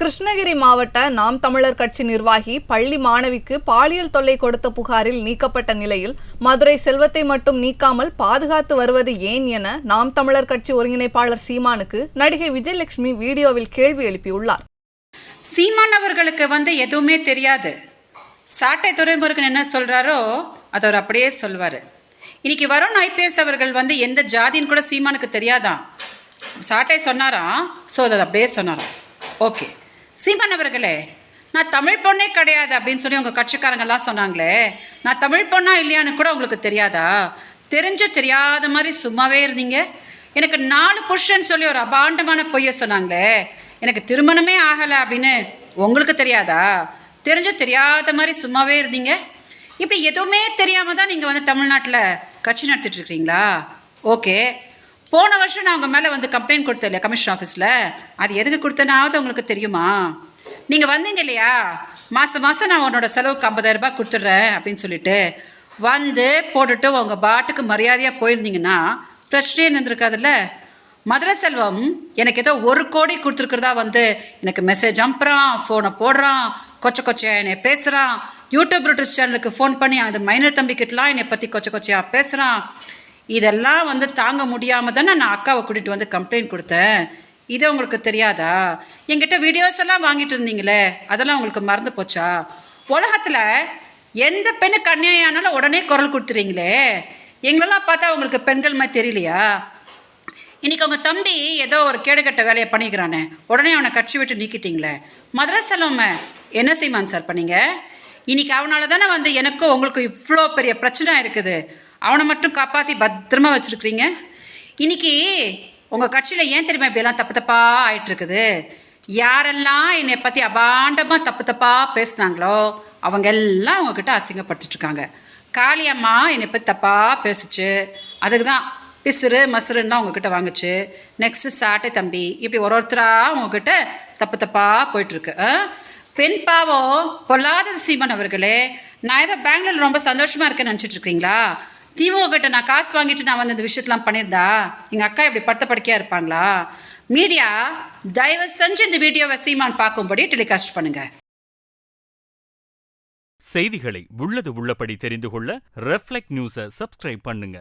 கிருஷ்ணகிரி மாவட்ட நாம் தமிழர் கட்சி நிர்வாகி பள்ளி மாணவிக்கு பாலியல் தொல்லை கொடுத்த புகாரில் நீக்கப்பட்ட நிலையில் மதுரை செல்வத்தை மட்டும் நீக்காமல் பாதுகாத்து வருவது ஏன் என நாம் தமிழர் கட்சி ஒருங்கிணைப்பாளர் சீமானுக்கு நடிகை விஜயலட்சுமி வீடியோவில் கேள்வி எழுப்பியுள்ளார். சீமான் அவர்களுக்கு எதுவுமே தெரியாது. சாட்டை துறைமுருகன் என்ன சொல்றாரோ அதை அவர் அப்படியே சொல்வாரு. இன்னைக்கு வருண் IPS அவர்கள் எந்த ஜாதின்னு கூட சீமானுக்கு தெரியாதான். சாட்டை சொன்னாராம், ஸோ அதை அப்படியே சொன்னாராம். ஓகே, சீமான் அவர்களே, நான் தமிழ் பொண்ணே கிடையாது அப்படின்னு சொல்லி உங்கள் கட்சிக்காரங்கெல்லாம் சொன்னாங்களே, நான் தமிழ் பொண்ணா இல்லையான்னு கூட உங்களுக்கு தெரியாதா? தெரிஞ்சு தெரியாத மாதிரி சும்மாவே இருந்தீங்க. எனக்கு 4 புருஷன் சொல்லி ஒரு அபாண்டமான பொய்யை சொன்னாங்களே, எனக்கு திருமணமே ஆகலை அப்படின்னு உங்களுக்கு தெரியாதா? தெரிஞ்சு தெரியாத மாதிரி சும்மாவே இருந்தீங்க. இப்படி எதுவுமே தெரியாமல் தான் நீங்கள் தமிழ்நாட்டில் கட்சி நடத்திட்டு இருக்கிறீங்களா? ஓகே, போன வருஷம் நான் உங்கள் மேலே கம்ப்ளைண்ட் கொடுத்தேன் இல்லையா கமிஷன் ஆஃபீஸில், அது எதுக்கு கொடுத்தனாவது உங்களுக்கு தெரியுமா? நீங்கள் வந்தீங்க இல்லையா, மாதம் நான் உன்னோட செலவுக்கு 50,000 ரூபாய் கொடுத்துட்றேன் அப்படின்னு சொல்லிட்டு போட்டுட்டு உங்கள் பாட்டுக்கு மரியாதையாக போயிருந்தீங்கன்னா பிரச்சனையே இருந்திருக்காதுல்ல. மதுரை செல்வம் எனக்கு ஏதோ 1 கோடி கொடுத்துருக்குறதா எனக்கு மெசேஜ் அனுப்புகிறான், ஃபோனை போடுறான், கொச்சையா என்னை பேசுகிறான், யூடியூப் யூடியூப் சேனலுக்கு ஃபோன் பண்ணி அந்த மைனர் தம்பிக்கிட்டலாம் என்னை பற்றி கொச்சையாக பேசுகிறான். இதெல்லாம் தாங்க முடியாமல் தானே நான் அக்காவை கூட்டிகிட்டு கம்ப்ளைண்ட் கொடுத்தேன். இதை உங்களுக்கு தெரியாதா? என்கிட்ட வீடியோஸ் எல்லாம் வாங்கிட்டு இருந்தீங்களே, அதெல்லாம் உங்களுக்கு மறந்து போச்சா? உலகத்தில் எந்த பெண்ணுக்கு அநியாயம் ஆனாலும் உடனே குரல் கொடுத்துறீங்களே, எங்களெல்லாம் பார்த்தா உங்களுக்கு பெண்கள் மாதிரி தெரியலையா? இன்னைக்கு உங்கள் தம்பி ஏதோ ஒரு கேடுகட்ட வேலையை பண்ணிக்கிறானே, உடனே அவனை கட்சி விட்டு நீக்கிட்டீங்களே. மதுரை செல்வம் என்ன சீமான் சார் பண்ணீங்க? இன்னைக்கு அவனால தானே எனக்கும் உங்களுக்கு இவ்வளோ பெரிய பிரச்சனை இருக்குது. அவனை மட்டும் காப்பாற்றி பத்திரமா வச்சுருக்கிறீங்க. இன்னைக்கு உங்கள் கட்சியில் ஏன் தெரியுமா இப்படியெல்லாம் தப்பாக ஆயிட்டுருக்குது? யாரெல்லாம் என்னை பற்றி அபாண்டமாக தப்பாக பேசுனாங்களோ அவங்க எல்லாம் அவங்கக்கிட்ட அசிங்கப்படுத்திட்டுருக்காங்க. காளியம்மா என்னை பற்றி தப்பாக பேசுச்சு, அதுக்கு தான் பிசுறு மசுருன்னா உங்ககிட்ட வாங்குச்சு. நெக்ஸ்ட்டு சாட்டை தம்பி, இப்படி ஒருத்தராக உங்ககிட்ட தப்பாக போயிட்டுருக்கு. பெண் பாவம் பொல்லாத சீமான் அவர்களே, நான் ஏதோ பெங்களூர் ரொம்ப சந்தோஷமாக இருக்கேன்னு நினச்சிட்டு இருக்கீங்களா? திமுக கிட்ட நான் காசு வாங்கிட்டு நான் இந்த விஷயத்தெல்லாம் பண்ணியிருந்தா எங்கள் அக்கா இப்படி படுத்த படுக்கையாக இருப்பாங்களா? மீடியா தயவு செஞ்சு இந்த வீடியோவை சீமான் பார்க்கும்படி டெலிகாஸ்ட் பண்ணுங்க. செய்திகளை உள்ளது உள்ளபடி தெரிந்து கொள்ள ரெஃப்ளெக்ட் நியூஸை சப்ஸ்கிரைப் பண்ணுங்க.